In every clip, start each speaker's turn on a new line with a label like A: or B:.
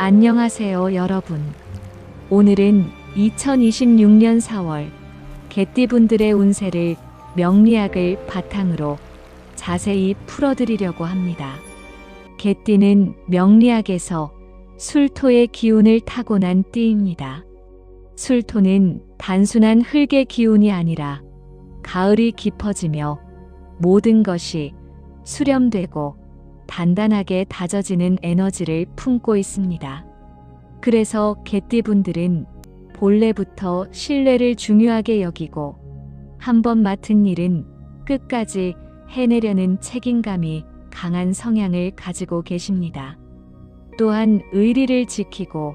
A: 안녕하세요, 여러분. 오늘은 2026년 4월 개띠분들의 운세를 명리학을 바탕으로 자세히 풀어드리려고 합니다. 개띠는 명리학에서 술토의 기운을 타고난 띠입니다. 술토는 단순한 흙의 기운이 아니라 가을이 깊어지며 모든 것이 수렴되고 단단하게 다져지는 에너지를 품고 있습니다. 그래서 개띠분들은 본래부터 신뢰를 중요하게 여기고 한번 맡은 일은 끝까지 해내려는 책임감이 강한 성향을 가지고 계십니다. 또한 의리를 지키고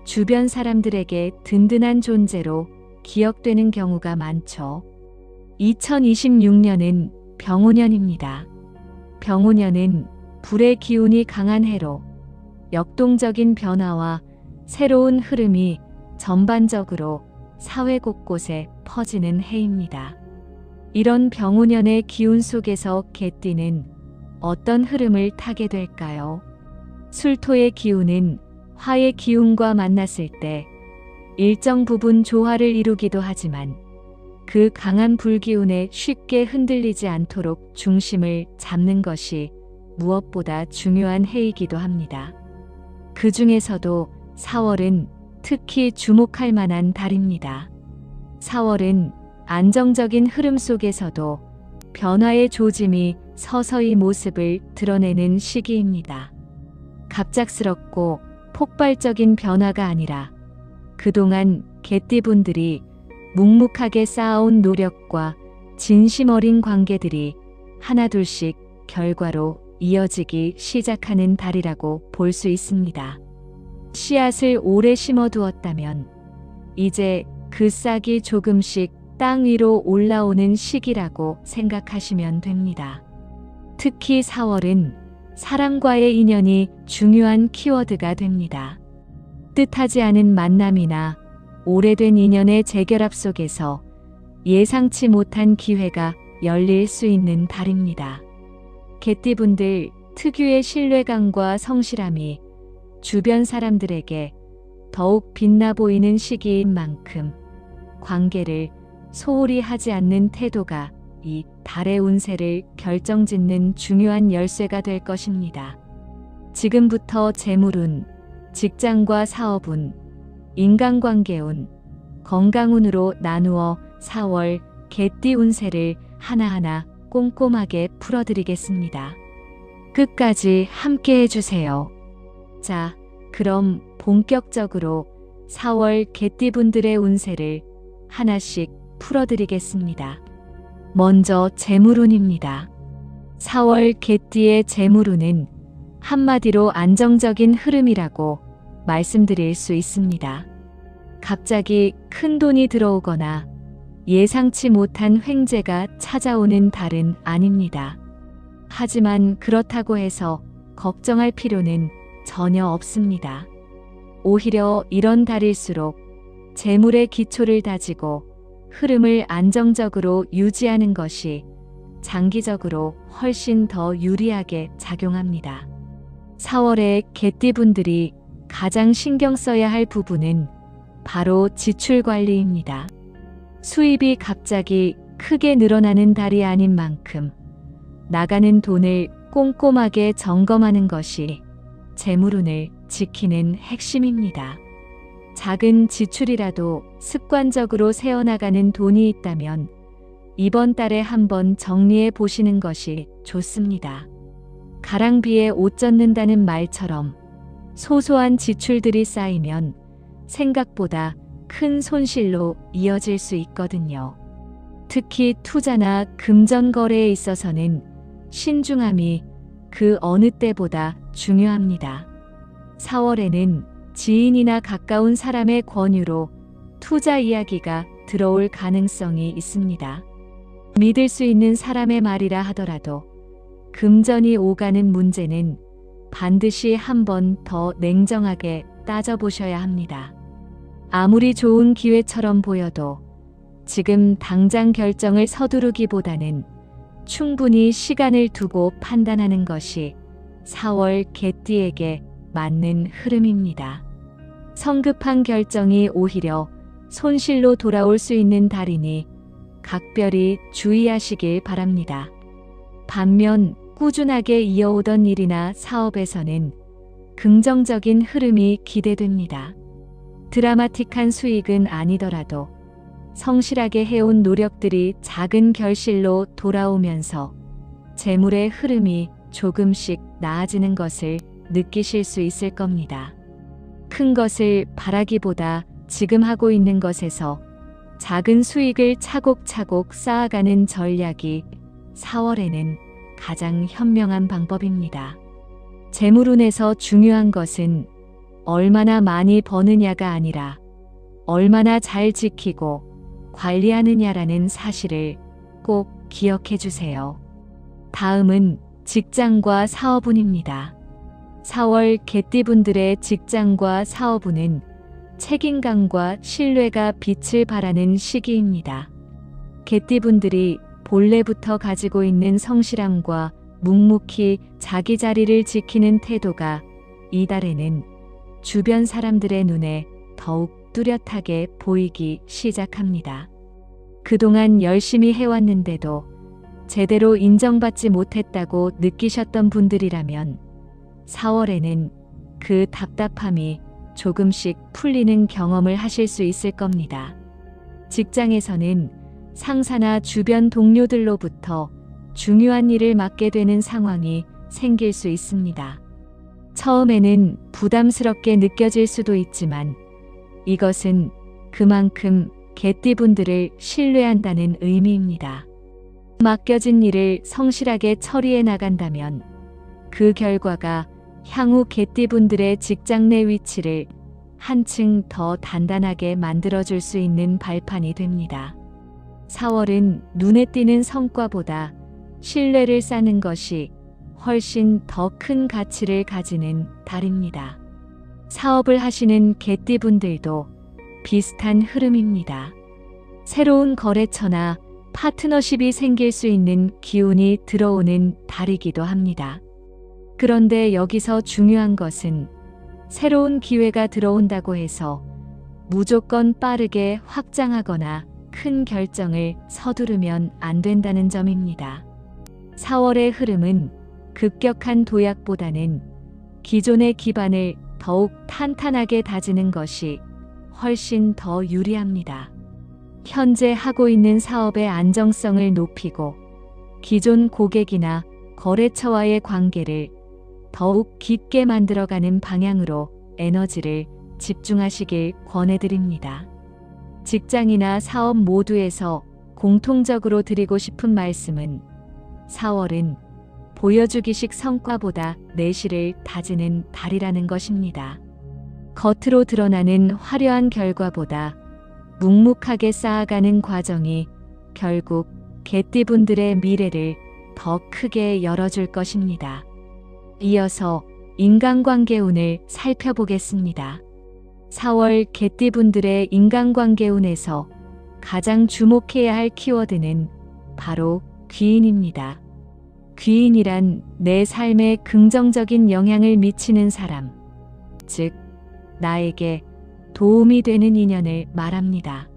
A: 주변 사람들에게 든든한 존재로 기억되는 경우가 많죠. 2026년은 병오년입니다. 병오년은 불의 기운이 강한 해로 역동적인 변화와 새로운 흐름이 전반적으로 사회 곳곳에 퍼지는 해입니다. 이런 병오년의 기운 속에서 개띠는 어떤 흐름을 타게 될까요? 술토의 기운은 화의 기운과 만났을 때 일정 부분 조화를 이루기도 하지만 그 강한 불기운에 쉽게 흔들리지 않도록 중심을 잡는 것이 무엇보다 중요한 해이기도 합니다. 그 중에서도 4월은 특히 주목할 만한 달입니다. 4월은 안정적인 흐름 속에서도 변화의 조짐이 서서히 모습을 드러내는 시기입니다. 갑작스럽고 폭발적인 변화가 아니라 그동안 개띠분들이 묵묵하게 쌓아온 노력과 진심 어린 관계들이 하나둘씩 결과로 이어지기 시작하는 달이라고 볼 수 있습니다. 씨앗을 오래 심어두었다면 이제 그 싹이 조금씩 땅 위로 올라오는 시기라고 생각하시면 됩니다. 특히 4월은 사람과의 인연이 중요한 키워드가 됩니다. 뜻하지 않은 만남이나 오래된 인연의 재결합 속에서 예상치 못한 기회가 열릴 수 있는 달입니다. 개띠분들 특유의 신뢰감과 성실함이 주변 사람들에게 더욱 빛나 보이는 시기인 만큼 관계를 소홀히 하지 않는 태도가 이 달의 운세를 결정짓는 중요한 열쇠가 될 것입니다. 지금부터 재물운, 직장과 사업운, 인간관계운, 건강운으로 나누어 4월 개띠 운세를 하나하나 꼼꼼하게 풀어드리겠습니다. 끝까지 함께 해주세요. 자, 그럼 본격적으로 4월 개띠분들의 운세를 하나씩 풀어드리겠습니다. 먼저 재물운입니다. 4월 개띠의 재물운은 한마디로 안정적인 흐름이라고 말씀드릴 수 있습니다. 갑자기 큰 돈이 들어오거나 예상치 못한 횡재가 찾아오는 달은 아닙니다. 하지만 그렇다고 해서 걱정할 필요는 전혀 없습니다. 오히려 이런 달일수록 재물의 기초를 다지고 흐름을 안정적으로 유지하는 것이 장기적으로 훨씬 더 유리하게 작용합니다. 4월에 개띠분들이 가장 신경 써야 할 부분은 바로 지출 관리입니다. 수입이 갑자기 크게 늘어나는 달이 아닌 만큼 나가는 돈을 꼼꼼하게 점검하는 것이 재물운을 지키는 핵심입니다. 작은 지출이라도 습관적으로 세어나가는 돈이 있다면 이번 달에 한번 정리해 보시는 것이 좋습니다. 가랑비에 옷 젖는다는 말처럼 소소한 지출들이 쌓이면 생각보다 큰 손실로 이어질 수 있거든요. 특히 투자나 금전 거래에 있어서는 신중함이 그 어느 때보다 중요합니다. 4월에는 지인이나 가까운 사람의 권유로 투자 이야기가 들어올 가능성이 있습니다. 믿을 수 있는 사람의 말이라 하더라도 금전이 오가는 문제는 반드시 한 번 더 냉정하게 따져보셔야 합니다. 아무리 좋은 기회처럼 보여도 지금 당장 결정을 서두르기보다는 충분히 시간을 두고 판단하는 것이 4월 개띠에게 맞는 흐름입니다. 성급한 결정이 오히려 손실로 돌아올 수 있는 달이니 각별히 주의하시길 바랍니다. 반면 꾸준하게 이어오던 일이나 사업에서는 긍정적인 흐름이 기대됩니다. 드라마틱한 수익은 아니더라도 성실하게 해온 노력들이 작은 결실로 돌아오면서 재물의 흐름이 조금씩 나아지는 것을 느끼실 수 있을 겁니다. 큰 것을 바라기보다 지금 하고 있는 것에서 작은 수익을 차곡차곡 쌓아가는 전략이 4월에는 가장 현명한 방법입니다. 재물운에서 중요한 것은 얼마나 많이 버느냐가 아니라 얼마나 잘 지키고 관리하느냐라는 사실을 꼭 기억해 주세요. 다음은 직장과 사업운입니다. 4월 개띠분들의 직장과 사업운은 책임감과 신뢰가 빛을 발하는 시기입니다. 개띠분들이 본래부터 가지고 있는 성실함과 묵묵히 자기 자리를 지키는 태도가 이달에는 주변 사람들의 눈에 더욱 뚜렷하게 보이기 시작합니다. 그동안 열심히 해왔는데도 제대로 인정받지 못했다고 느끼셨던 분들이라면 4월에는 그 답답함이 조금씩 풀리는 경험을 하실 수 있을 겁니다. 직장에서는 상사나 주변 동료들로부터 중요한 일을 맡게 되는 상황이 생길 수 있습니다. 처음에는 부담스럽게 느껴질 수도 있지만 이것은 그만큼 개띠분들을 신뢰한다는 의미입니다. 맡겨진 일을 성실하게 처리해 나간다면 그 결과가 향후 개띠분들의 직장 내 위치를 한층 더 단단하게 만들어줄 수 있는 발판이 됩니다. 4월은 눈에 띄는 성과보다 신뢰를 쌓는 것이 훨씬 더 큰 가치를 가지는 달입니다. 사업을 하시는 개띠분들도 비슷한 흐름입니다. 새로운 거래처나 파트너십이 생길 수 있는 기운이 들어오는 달이기도 합니다. 그런데 여기서 중요한 것은 새로운 기회가 들어온다고 해서 무조건 빠르게 확장하거나 큰 결정을 서두르면 안 된다는 점입니다. 4월의 흐름은 급격한 도약보다는 기존의 기반을 더욱 탄탄하게 다지는 것이 훨씬 더 유리합니다. 현재 하고 있는 사업의 안정성을 높이고 기존 고객이나 거래처와의 관계를 더욱 깊게 만들어가는 방향으로 에너지를 집중하시길 권해드립니다. 직장이나 사업 모두에서 공통적으로 드리고 싶은 말씀은 4월은 보여주기식 성과보다 내실을 다지는 달이라는 것입니다. 겉으로 드러나는 화려한 결과보다 묵묵하게 쌓아가는 과정이 결국 개띠분들의 미래를 더 크게 열어줄 것입니다. 이어서 인간관계 운을 살펴보겠습니다. 4월 개띠분들의 인간관계 운에서 가장 주목해야 할 키워드는 바로 귀인입니다. 귀인이란 내 삶에 긍정적인 영향을 미치는 사람, 즉 나에게 도움이 되는 인연을 말합니다.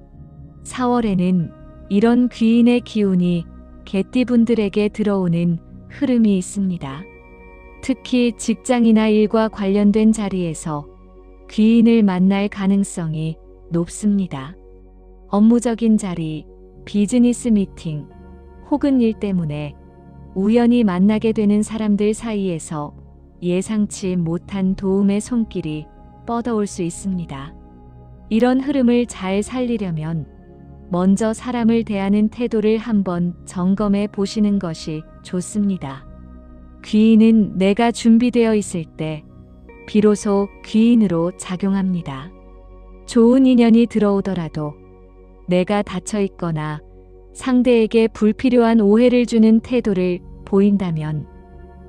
A: 4월에는 이런 귀인의 기운이 개띠분들에게 들어오는 흐름이 있습니다. 특히 직장이나 일과 관련된 자리에서 귀인을 만날 가능성이 높습니다. 업무적인 자리, 비즈니스 미팅, 혹은 일 때문에 우연히 만나게 되는 사람들 사이에서 예상치 못한 도움의 손길이 뻗어올 수 있습니다. 이런 흐름을 잘 살리려면 먼저 사람을 대하는 태도를 한번 점검해 보시는 것이 좋습니다. 귀인은 내가 준비되어 있을 때 비로소 귀인으로 작용합니다. 좋은 인연이 들어오더라도 내가 닫혀 있거나 상대에게 불필요한 오해를 주는 태도를 보인다면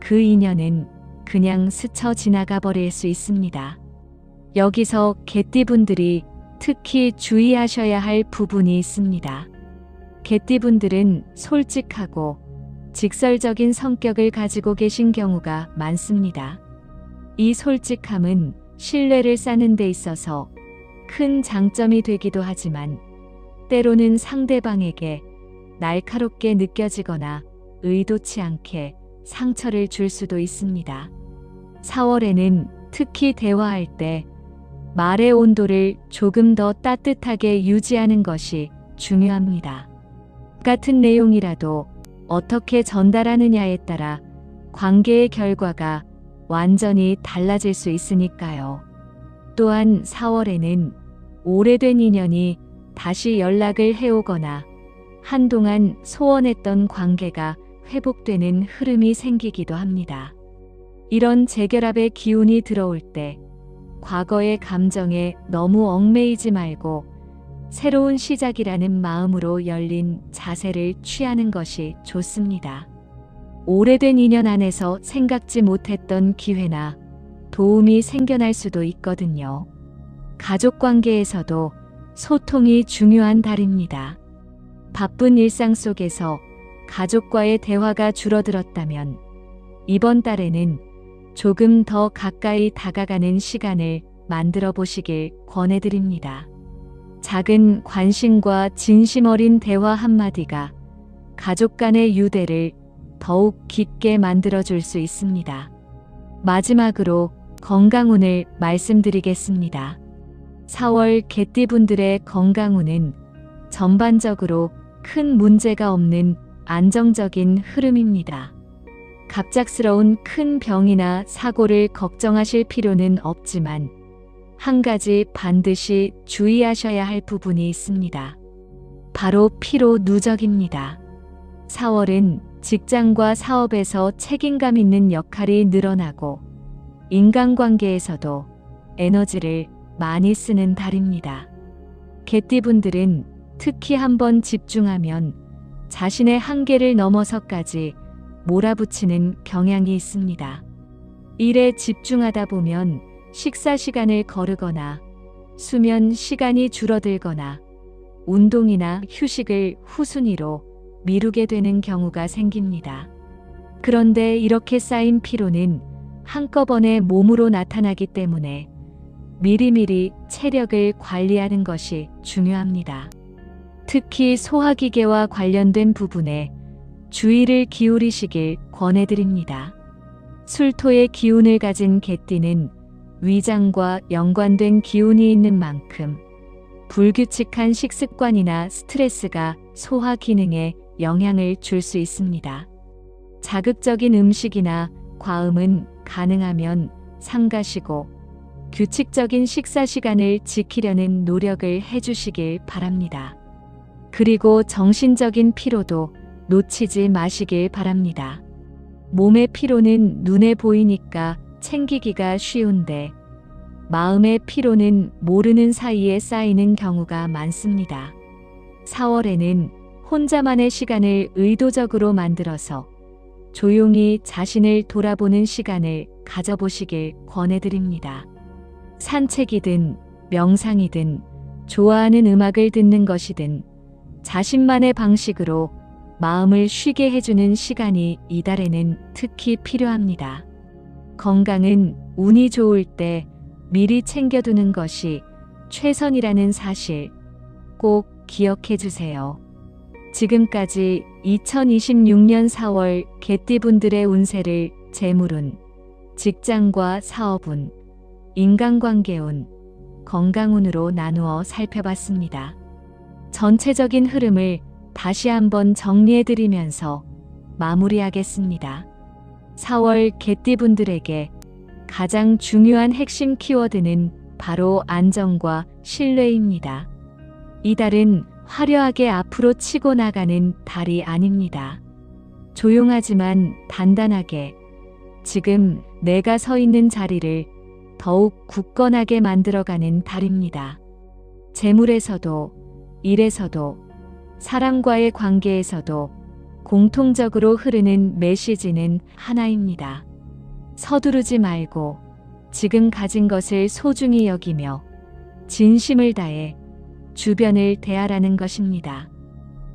A: 그 인연은 그냥 스쳐 지나가 버릴 수 있습니다. 여기서 개띠분들이 특히 주의하셔야 할 부분이 있습니다. 개띠분들은 솔직하고 직설적인 성격을 가지고 계신 경우가 많습니다. 이 솔직함은 신뢰를 쌓는 데 있어서 큰 장점이 되기도 하지만 때로는 상대방에게 날카롭게 느껴지거나 의도치 않게 상처를 줄 수도 있습니다. 4월에는 특히 대화할 때 말의 온도를 조금 더 따뜻하게 유지하는 것이 중요합니다. 같은 내용이라도 어떻게 전달하느냐에 따라 관계의 결과가 완전히 달라질 수 있으니까요. 또한 4월에는 오래된 인연이 다시 연락을 해오거나 한동안 소원했던 관계가 회복되는 흐름이 생기기도 합니다. 이런 재결합의 기운이 들어올 때 과거의 감정에 너무 얽매이지 말고 새로운 시작이라는 마음으로 열린 자세를 취하는 것이 좋습니다. 오래된 인연 안에서 생각지 못했던 기회나 도움이 생겨날 수도 있거든요. 가족 관계에서도 소통이 중요한 달입니다. 바쁜 일상 속에서 가족과의 대화가 줄어들었다면 이번 달에는 조금 더 가까이 다가가는 시간을 만들어 보시길 권해드립니다. 작은 관심과 진심 어린 대화 한마디가 가족 간의 유대를 더욱 깊게 만들어줄 수 있습니다. 마지막으로 건강운을 말씀드리겠습니다. 4월 개띠분들의 건강운은 전반적으로 큰 문제가 없는 안정적인 흐름입니다. 갑작스러운 큰 병이나 사고를 걱정하실 필요는 없지만 한 가지 반드시 주의하셔야 할 부분이 있습니다. 바로 피로 누적입니다. 4월은 직장과 사업에서 책임감 있는 역할이 늘어나고 인간관계에서도 에너지를 많이 쓰는 달입니다. 개띠분들은 특히 한번 집중하면 자신의 한계를 넘어서까지 몰아붙이는 경향이 있습니다. 일에 집중하다 보면 식사 시간을 거르거나 수면 시간이 줄어들거나 운동이나 휴식을 후순위로 미루게 되는 경우가 생깁니다. 그런데 이렇게 쌓인 피로는 한꺼번에 몸으로 나타나기 때문에 미리미리 체력을 관리하는 것이 중요합니다. 특히 소화기계와 관련된 부분에 주의를 기울이시길 권해드립니다. 술토의 기운을 가진 개띠는 위장과 연관된 기운이 있는 만큼 불규칙한 식습관이나 스트레스가 소화 기능에 영향을 줄 수 있습니다. 자극적인 음식이나 과음은 가능하면 삼가시고 규칙적인 식사 시간을 지키려는 노력을 해주시길 바랍니다. 그리고 정신적인 피로도 놓치지 마시길 바랍니다. 몸의 피로는 눈에 보이니까 챙기기가 쉬운데 마음의 피로는 모르는 사이에 쌓이는 경우가 많습니다. 4월에는 혼자만의 시간을 의도적으로 만들어서 조용히 자신을 돌아보는 시간을 가져보시길 권해드립니다. 산책이든 명상이든 좋아하는 음악을 듣는 것이든 자신만의 방식으로 마음을 쉬게 해주는 시간이 이달에는 특히 필요합니다. 건강은 운이 좋을 때 미리 챙겨두는 것이 최선이라는 사실 꼭 기억해 주세요. 지금까지 2026년 4월 개띠분들의 운세를 재물운, 직장과 사업운, 인간관계운, 건강운으로 나누어 살펴봤습니다. 전체적인 흐름을 다시 한번 정리해드리면서 마무리하겠습니다. 4월 개띠분들에게 가장 중요한 핵심 키워드는 바로 안정과 신뢰입니다. 이달은 화려하게 앞으로 치고 나가는 달이 아닙니다. 조용하지만 단단하게 지금 내가 서 있는 자리를 더욱 굳건하게 만들어가는 달입니다. 재물에서도 일에서도 사람과의 관계에서도 공통적으로 흐르는 메시지는 하나입니다. 서두르지 말고 지금 가진 것을 소중히 여기며 진심을 다해 주변을 대하라는 것입니다.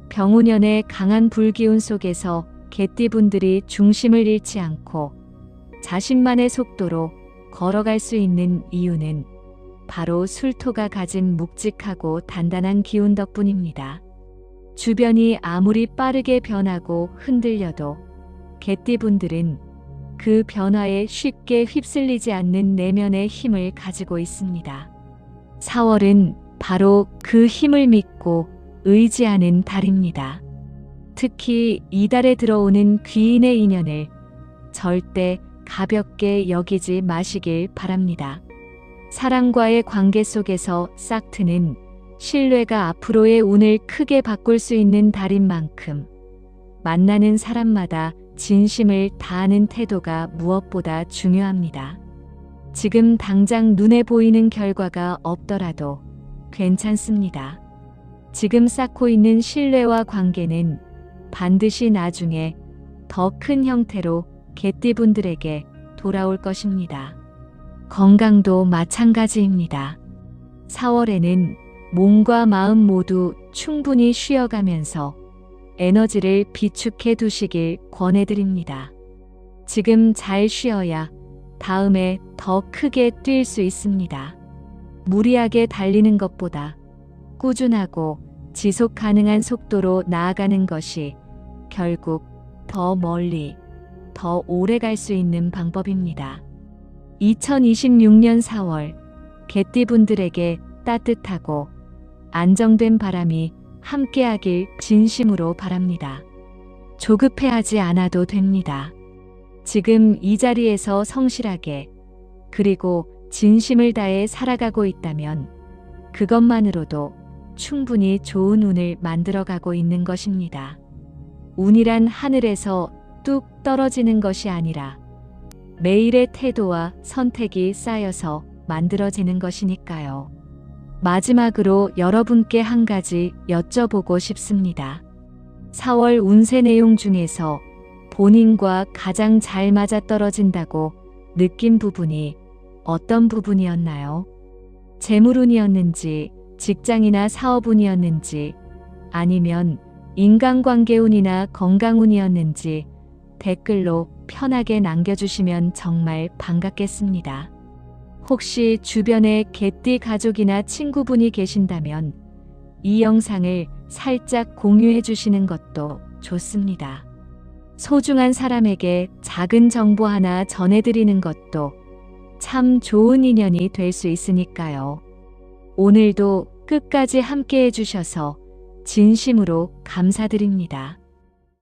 A: 병운년의 강한 불기운 속에서 개띠분들이 중심을 잃지 않고 자신만의 속도로 걸어갈 수 있는 이유는 바로 술토가 가진 묵직하고 단단한 기운 덕분입니다. 주변이 아무리 빠르게 변하고 흔들려도 개띠분들은 그 변화에 쉽게 휩쓸리지 않는 내면의 힘을 가지고 있습니다. 4월은 바로 그 힘을 믿고 의지하는 달입니다. 특히 이달에 들어오는 귀인의 인연을 절대 가볍게 여기지 마시길 바랍니다. 사랑과의 관계 속에서 싹트는 신뢰가 앞으로의 운을 크게 바꿀 수 있는 달인 만큼 만나는 사람마다 진심을 다하는 태도가 무엇보다 중요합니다. 지금 당장 눈에 보이는 결과가 없더라도 괜찮습니다. 지금 쌓고 있는 신뢰와 관계는 반드시 나중에 더 큰 형태로 개띠분들에게 돌아올 것입니다. 건강도 마찬가지입니다. 4월에는 몸과 마음 모두 충분히 쉬어가면서 에너지를 비축해 두시길 권해드립니다. 지금 잘 쉬어야 다음에 더 크게 뛸 수 있습니다. 무리하게 달리는 것보다 꾸준하고 지속 가능한 속도로 나아가는 것이 결국 더 멀리, 더 오래 갈 수 있는 방법입니다. 2026년 4월 개띠분들에게 따뜻하고 안정된 바람이 함께하길 진심으로 바랍니다. 조급해하지 않아도 됩니다. 지금 이 자리에서 성실하게 그리고 진심을 다해 살아가고 있다면 그것만으로도 충분히 좋은 운을 만들어가고 있는 것입니다. 운이란 하늘에서 뚝 떨어지는 것이 아니라 매일의 태도와 선택이 쌓여서 만들어지는 것이니까요. 마지막으로 여러분께 한 가지 여쭤보고 싶습니다. 4월 운세 내용 중에서 본인과 가장 잘 맞아떨어진다고 느낀 부분이 어떤 부분이었나요? 재물운이었는지, 직장이나 사업운이었는지, 아니면 인간관계운이나 건강운이었는지 댓글로 편하게 남겨주시면 정말 반갑겠습니다. 혹시 주변에 개띠 가족이나 친구분이 계신다면 이 영상을 살짝 공유해 주시는 것도 좋습니다. 소중한 사람에게 작은 정보 하나 전해드리는 것도 참 좋은 인연이 될 수 있으니까요. 오늘도 끝까지 함께 해주셔서 진심으로 감사드립니다.